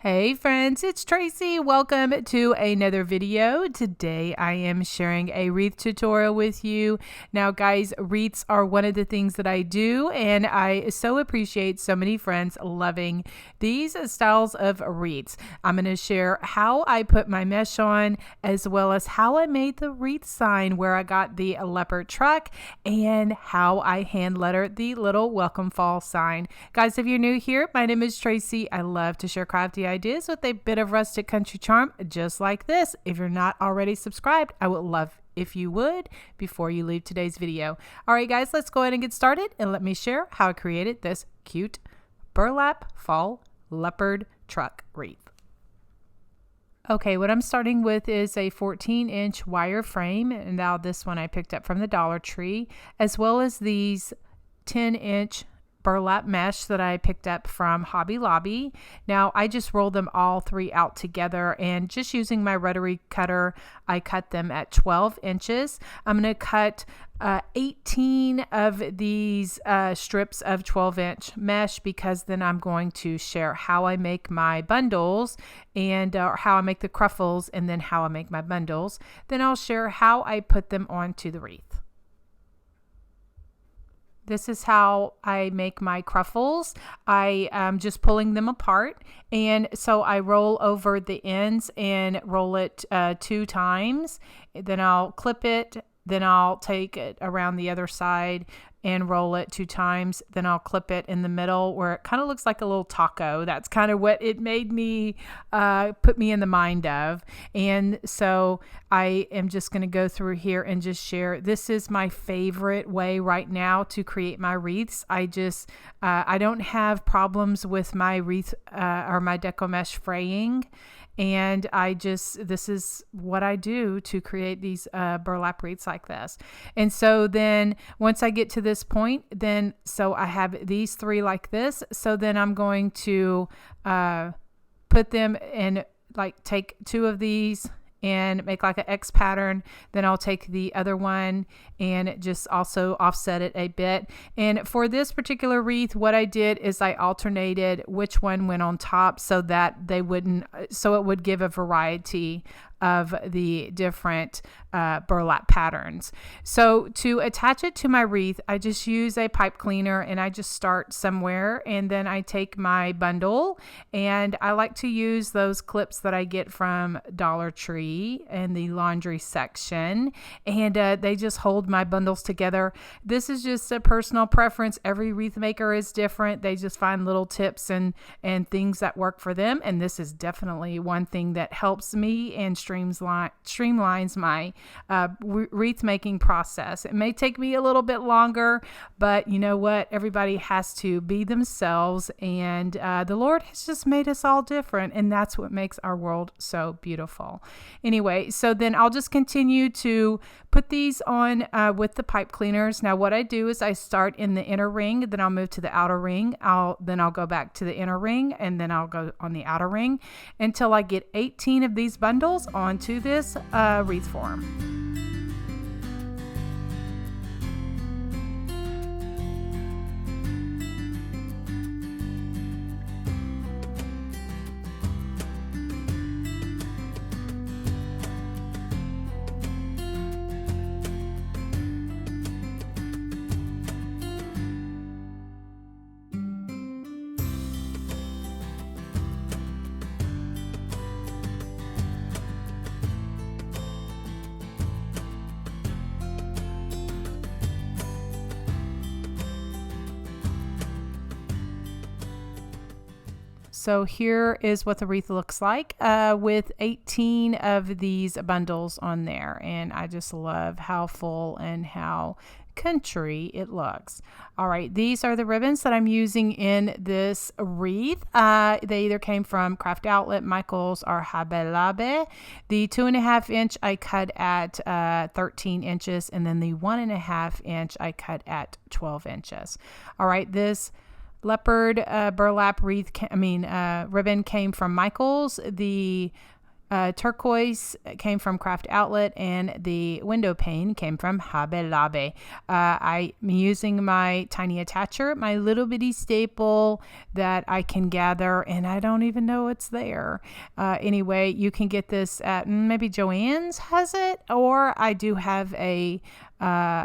Hey friends, it's Tracy. Welcome to another video. Today I am sharing a wreath tutorial with you. Now guys, wreaths are one of the things that I do, and I so appreciate so many friends loving these styles of wreaths. I'm going to share how I put my mesh on, as well as how I made the wreath sign where I got the leopard truck, and how I hand lettered the little welcome fall sign. Guys, if you're new here, my name is Tracy. I love to share crafty ideas with a bit of rustic country charm just like this. If you're not already subscribed, I would love if you would before you leave today's video. All right guys, let's go ahead and get started, and let me share how I created this cute burlap fall leopard truck wreath. Okay, what I'm starting with is a 14-inch wire frame, and now this one I picked up from the Dollar Tree, as well as these 10-inch burlap mesh that I picked up from Hobby Lobby. Now I just rolled them all three out together, and just using my rotary cutter, I cut them at 12 inches. I'm going to cut 18 of these strips of 12-inch mesh, because then I'm going to share how I make my bundles and how I make the cruffles, and then how I make my bundles. Then I'll share how I put them onto the wreath. This is how I make my cruffles. I am just pulling them apart, and so I roll over the ends and roll it 2 times. Then I'll clip it. Then I'll take it around the other side and roll it 2 times. Then I'll clip it in the middle where it kind of looks like a little taco. That's kind of what it made me, put me in the mind of. And so I am just going to go through here and just share. This is my favorite way right now to create my wreaths. I don't have problems with my wreath or my deco mesh fraying. And this is what I do to create these burlap wreaths like this. And so then once I get to this point, so I have these 3 like this. So then I'm going to put them in, like take 2 of these and make like an X pattern. Then I'll take the other one and just also offset it a bit. And for this particular wreath, what I did is I alternated which one went on top, so that it would give a variety of the different burlap patterns. So to attach it to my wreath, I just use a pipe cleaner, and I just start somewhere, and then I take my bundle, and I like to use those clips that I get from Dollar Tree in the laundry section, and they just hold my bundles together. This is just a personal preference. Every wreath maker is different. They just find little tips and things that work for them, and this is definitely one thing that helps me and streamlines my wreath making process. It may take me a little bit longer, but you know what? Everybody has to be themselves, and the Lord has just made us all different, and that's what makes our world so beautiful. Anyway, so then I'll just continue to put these on with the pipe cleaners. Now what I do is I start in the inner ring, then I'll move to the outer ring. Then I'll go back to the inner ring, and then I'll go on the outer ring until I get 18 of these bundles onto this wreath form. So here is what the wreath looks like with 18 of these bundles on there. And I just love how full and how country it looks. All right, these are the ribbons that I'm using in this wreath. They either came from Craft Outlet, Michaels, or Handmade. The 2.5 inch I cut at 13 inches, and then the 1.5 inch I cut at 12 inches. All right, this leopard burlap ribbon came from Michaels. The Turquoise came from Craft Outlet, and the window pane came from Handmade. I'm using my tiny attacher, my little bitty staple that I can gather, and I don't even know it's there. Anyway, you can get this at maybe Joann's has it, or I do have a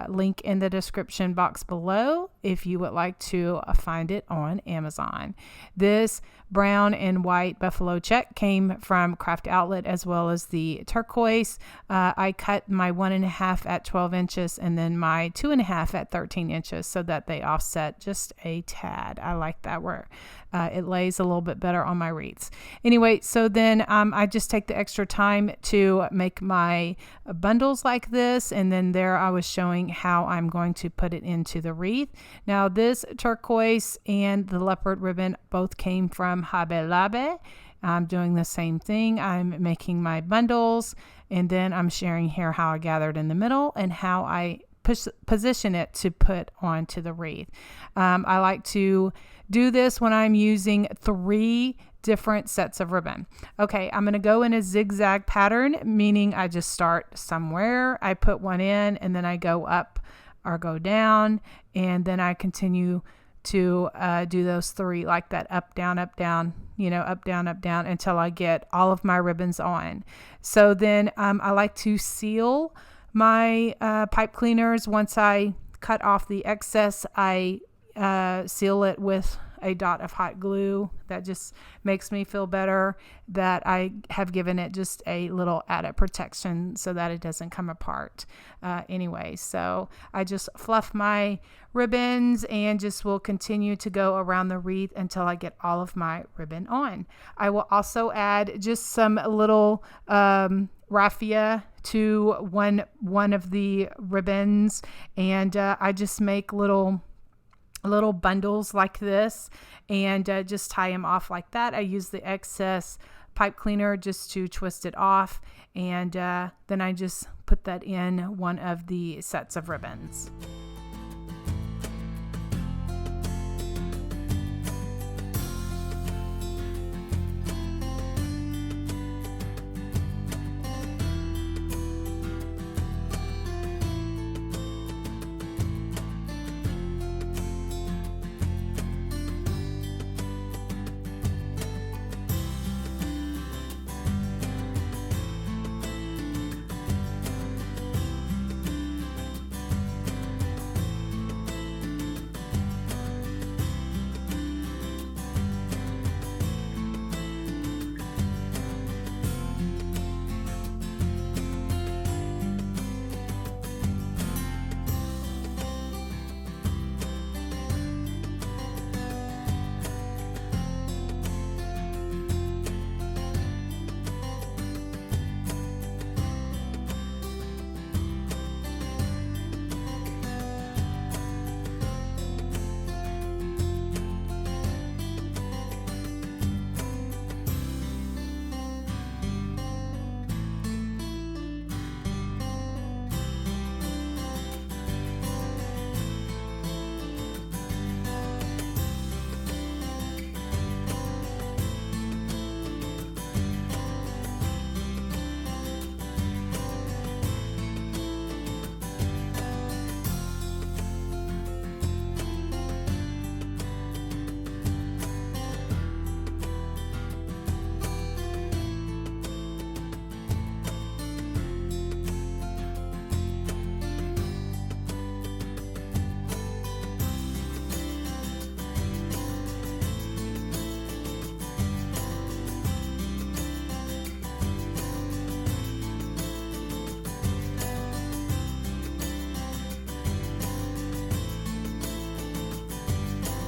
link in the description box below if you would like to find it on Amazon. This brown and white buffalo check came from Craft Outlet, as well as the turquoise. I cut my 1.5 at 12 inches and then my 2.5 at 13 inches so that they offset just a tad. I like that where it lays a little bit better on my wreaths. Anyway, so then I just take the extra time to make my bundles like this, and then there I was showing how I'm going to put it into the wreath. Now this turquoise and the leopard ribbon both came from Handmade. I'm doing the same thing. I'm making my bundles, and then I'm sharing here how I gathered in the middle and how I position it to put onto the wreath. I like to do this when I'm using 3 different sets of ribbon. Okay, I'm going to go in a zigzag pattern, meaning I just start somewhere, I put one in, and then I go up or go down, and then I continue to do those 3 like that, up, down, up, down, up, down, until I get all of my ribbons on. So then I like to seal my pipe cleaners. Once I cut off the excess, I seal it with a dot of hot glue. That just makes me feel better that I have given it just a little added protection so that it doesn't come apart. Anyway, so I just fluff my ribbons and just will continue to go around the wreath until I get all of my ribbon on. I will also add just some little raffia to one of the ribbons, and I just make little bundles like this and just tie them off like that. I use the excess pipe cleaner just to twist it off, and then I just put that in one of the sets of ribbons.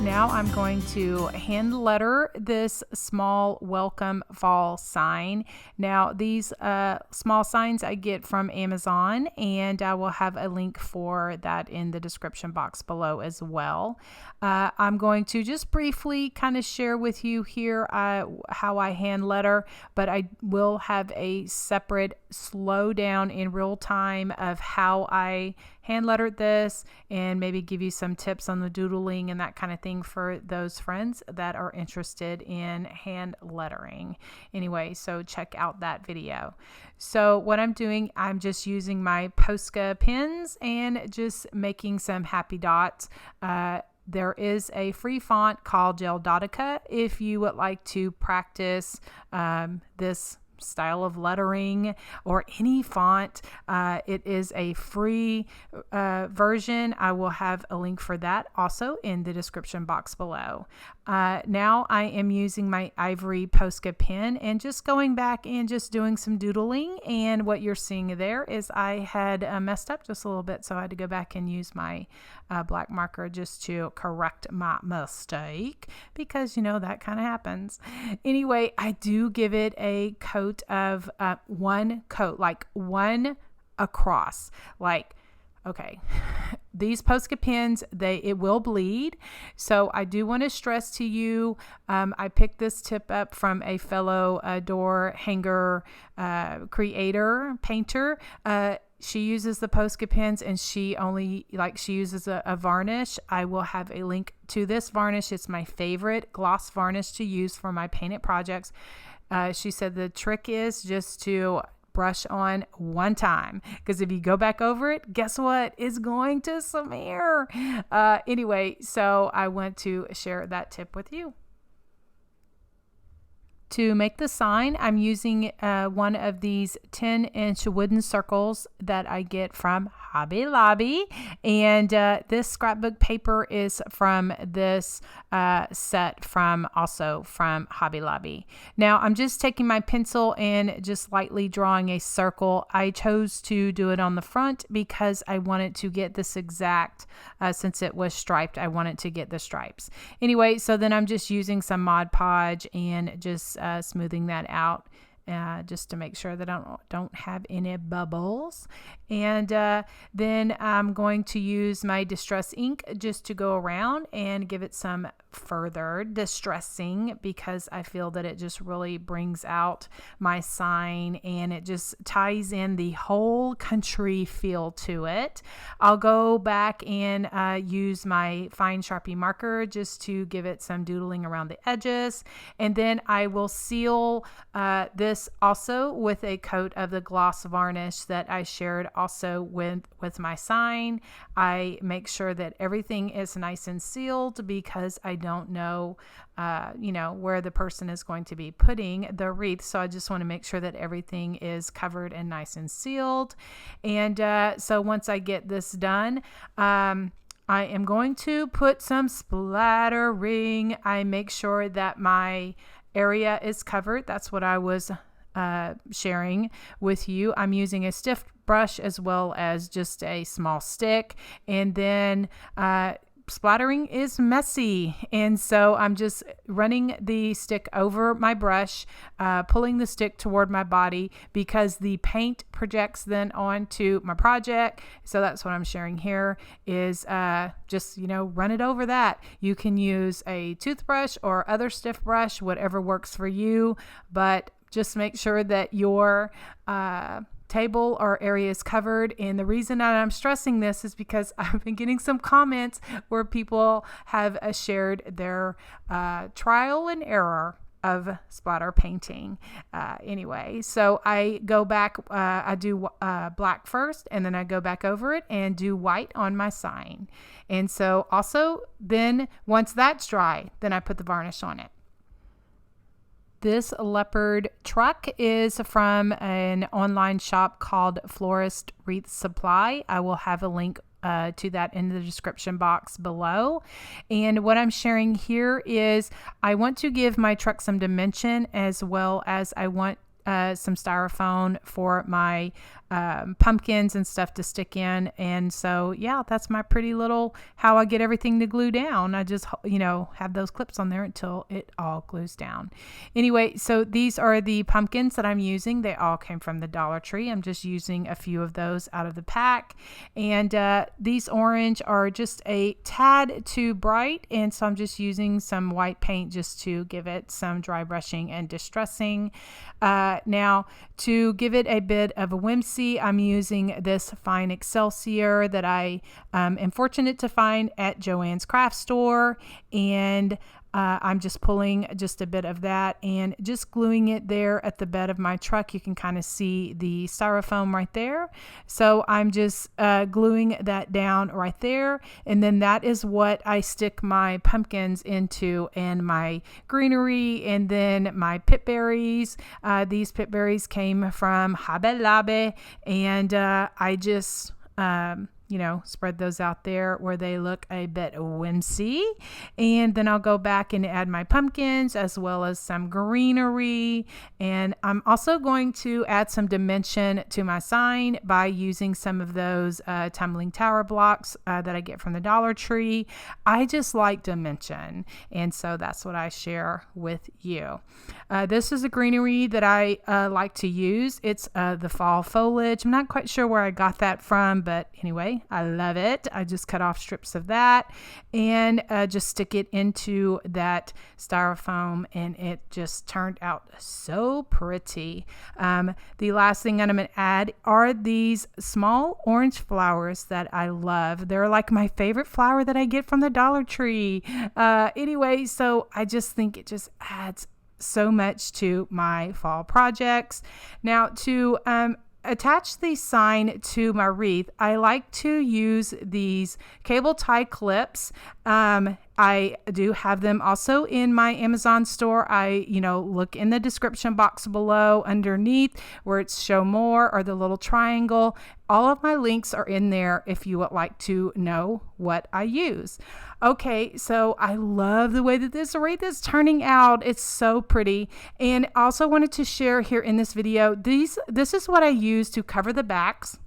Now I'm going to hand letter this small welcome fall sign. Now these small signs I get from Amazon, and I will have a link for that in the description box below as well. I'm going to just briefly kind of share with you here how I hand letter, but I will have a separate slow down in real time of how I hand lettered this and maybe give you some tips on the doodling and that kind of thing for those friends that are interested in hand lettering. Anyway, so check out that video. So what I'm doing, I'm just using my Posca pens and just making some happy dots. There is a free font called Geldotica if you would like to practice this style of lettering or any font. It is a free version. I will have a link for that also in the description box below. Now I am using my ivory Posca pen and just going back and just doing some doodling, and what you're seeing there is I had messed up just a little bit, so I had to go back and use my black marker just to correct my mistake, because you know that kind of happens. Anyway, I do give it a coat of one coat, like one across, like, okay, these Posca pens, it will bleed. So I do want to stress to you, I picked this tip up from a fellow door hanger creator, painter. She uses the Posca pens and she uses a varnish. I will have a link to this varnish. It's my favorite gloss varnish to use for my painted projects. She said the trick is just to brush on one time, because if you go back over it, guess what? It's going to smear. Anyway, so I want to share that tip with you. To make the sign, I'm using one of these 10-inch wooden circles that I get from Hobby Lobby. And this scrapbook paper is from this set from Hobby Lobby. Now, I'm just taking my pencil and just lightly drawing a circle. I chose to do it on the front because I wanted to get this exact, since it was striped, I wanted to get the stripes. Anyway, so then I'm just using some Mod Podge and just smoothing that out just to make sure that I don't have any bubbles. And then I'm going to use my distress ink just to go around and give it some further distressing, because I feel that it just really brings out my sign and it just ties in the whole country feel to it. I'll go back and use my fine Sharpie marker just to give it some doodling around the edges, and then I will seal this also with a coat of the gloss varnish that I shared also with my sign. I make sure that everything is nice and sealed because I don't know where the person is going to be putting the wreath, so I just want to make sure that everything is covered and nice and sealed. And so once I get this done, I am going to put some splattering. I make sure that my area is covered. That's what I was sharing with you. I'm using a stiff brush as well as just a small stick, and then splattering is messy, and so I'm just running the stick over my brush, pulling the stick toward my body because the paint projects then onto my project. So that's what I'm sharing here is just run it over that. You can use a toothbrush or other stiff brush, whatever works for you, but just make sure that your table or area is covered. And the reason that I'm stressing this is because I've been getting some comments where people have shared their trial and error of splatter painting. Anyway, so I go back, I do black first, and then I go back over it and do white on my sign. And so also then once that's dry, then I put the varnish on it. This leopard truck is from an online shop called Florist Wreath Supply. I will have a link to that in the description box below. And what I'm sharing here is I want to give my truck some dimension, as well as I want some styrofoam for my pumpkins and stuff to stick in. And so, yeah, that's my pretty little how I get everything to glue down. I just, have those clips on there until it all glues down. Anyway, so these are the pumpkins that I'm using. They all came from the Dollar Tree. I'm just using a few of those out of the pack. And these orange are just a tad too bright. And so I'm just using some white paint just to give it some dry brushing and distressing. Now, to give it a bit of a whimsy, I'm using this fine Excelsior that I am fortunate to find at Joann's Craft Store, and I'm just pulling just a bit of that and just gluing it there at the bed of my truck. You can kind of see the styrofoam right there. So I'm just gluing that down right there. And then that is what I stick my pumpkins into, and my greenery, and then my pit berries. These pit berries came from Hobby Lobby, and I just spread those out there where they look a bit whimsy. And then I'll go back and add my pumpkins as well as some greenery. And I'm also going to add some dimension to my sign by using some of those tumbling tower blocks that I get from the Dollar Tree. I just like dimension, and so that's what I share with you. This is a greenery that I like to use. It's the fall foliage. I'm not quite sure where I got that from, but anyway, I love it. I just cut off strips of that and just stick it into that styrofoam, and it just turned out so pretty. The last thing I'm going to add are these small orange flowers that I love. They're like my favorite flower that I get from the Dollar Tree. Anyway, so I just think it just adds so much to my fall projects. Now, to attach the sign to my wreath, I like to use these cable tie clips. I do have them also in my Amazon store. I, look in the description box below underneath where it's show more or the little triangle. All of my links are in there if you would like to know what I use. Okay, so I love the way that this wreath is turning out. It's so pretty. And also wanted to share here in this video, this is what I use to cover the backs.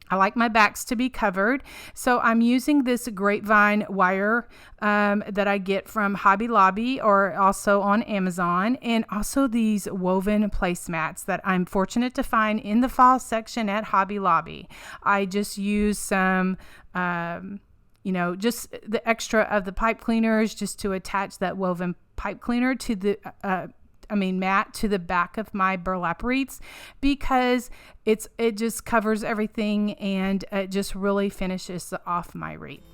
I like my backs to be covered, so I'm using this grapevine wire that I get from Hobby Lobby or also on Amazon, and also these woven placemats that I'm fortunate to find in the fall section at Hobby Lobby. I just use some just the extra of the pipe cleaners just to attach that woven pipe cleaner to the mat to the back of my burlap wreaths, because it just covers everything and it just really finishes off my wreath.